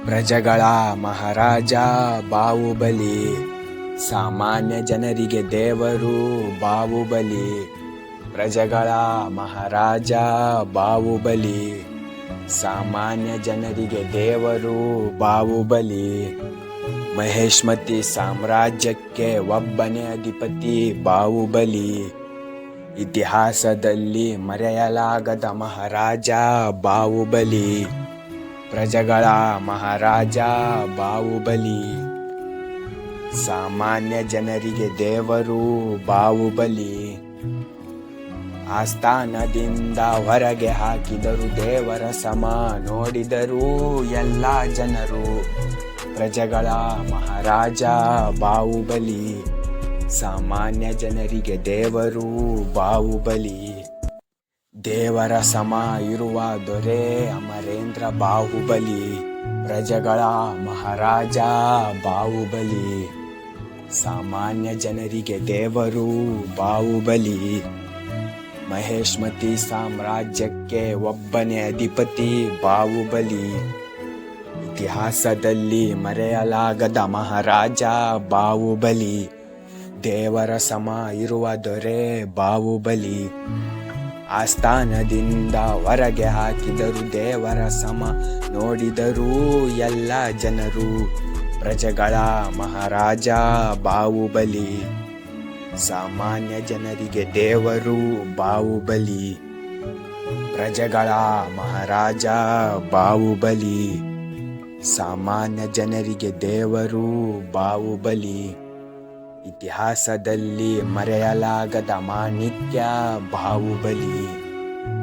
ಪ್ರಜೆಗಳ ಮಹಾರಾಜ ಬಾಹುಬಲಿ. ಸಾಮಾನ್ಯ ಜನರಿಗೆ ದೇವರು ಬಾಹುಬಲಿ. ಪ್ರಜೆಗಳ ಮಹಾರಾಜ ಬಾಹುಬಲಿ. ಸಾಮಾನ್ಯ ಜನರಿಗೆ ದೇವರು ಬಾಹುಬಲಿ. ಮಹೇಶ್ಮತಿ ಸಾಮ್ರಾಜ್ಯಕ್ಕೆ ಒಬ್ಬನೇ ಅಧಿಪತಿ ಬಾಹುಬಲಿ. ಇತಿಹಾಸದಲ್ಲಿ ಮರೆಯಲಾಗದ ಮಹಾರಾಜ ಬಾಹುಬಲಿ. ಪ್ರಜೆಗಳ ಮಹಾರಾಜ ಬಾಹುಬಲಿ. ಸಾಮಾನ್ಯ ಜನರಿಗೆ ದೇವರು ಬಾಹುಬಲಿ. ಆಸ್ಥಾನದಿಂದ ಹೊರಗೆ ಹಾಕಿದರು ದೇವರ ಸಮ ನೋಡಿದರು ಎಲ್ಲ ಜನರು. ಪ್ರಜೆಗಳ ಮಹಾರಾಜ ಬಾಹುಬಲಿ. ಸಾಮಾನ್ಯ ಜನರಿಗೆ ದೇವರು ಬಾಹುಬಲಿ. ದೇವರ ಸಮ ಇರುವ ದೊರೆ ಅಮರೇಂದ್ರ ಬಾಹುಬಲಿ. ಪ್ರಜೆಗಳ ಮಹಾರಾಜ ಬಾಹುಬಲಿ. ಸಾಮಾನ್ಯ ಜನರಿಗೆ ದೇವರು ಬಾಹುಬಲಿ. ಮಹೇಶ್ಮತಿ ಸಾಮ್ರಾಜ್ಯಕ್ಕೆ ಒಬ್ಬನೇ ಅಧಿಪತಿ ಬಾಹುಬಲಿ. ಇತಿಹಾಸದಲ್ಲಿ ಮರೆಯಲಾಗದ ಮಹಾರಾಜ ಬಾಹುಬಲಿ. ದೇವರ ಸಮ ಇರುವ ದೊರೆ ಬಾಹುಬಲಿ. ಆಸ್ಥಾನದಿಂದ ಹೊರಗೆ ಹಾಕಿದರು ದೇವರ ಸಮ ನೋಡಿದರು ಎಲ್ಲ ಜನರು. ಪ್ರಜೆಗಳ ಮಹಾರಾಜ ಬಾಹುಬಲಿ. ಸಾಮಾನ್ಯ ಜನರಿಗೆ ದೇವರು ಬಾಹುಬಲಿ. ಪ್ರಜೆಗಳ ಮಹಾರಾಜ ಬಾಹುಬಲಿ. ಸಾಮಾನ್ಯ ಜನರಿಗೆ ದೇವರು ಬಾಹುಬಲಿ. ಇತಿಹಾಸದಲ್ಲಿ ಮರೆಯಲಾಗದ ಮಾಣಿಕ್ಯ ಬಾಹುಬಲಿ.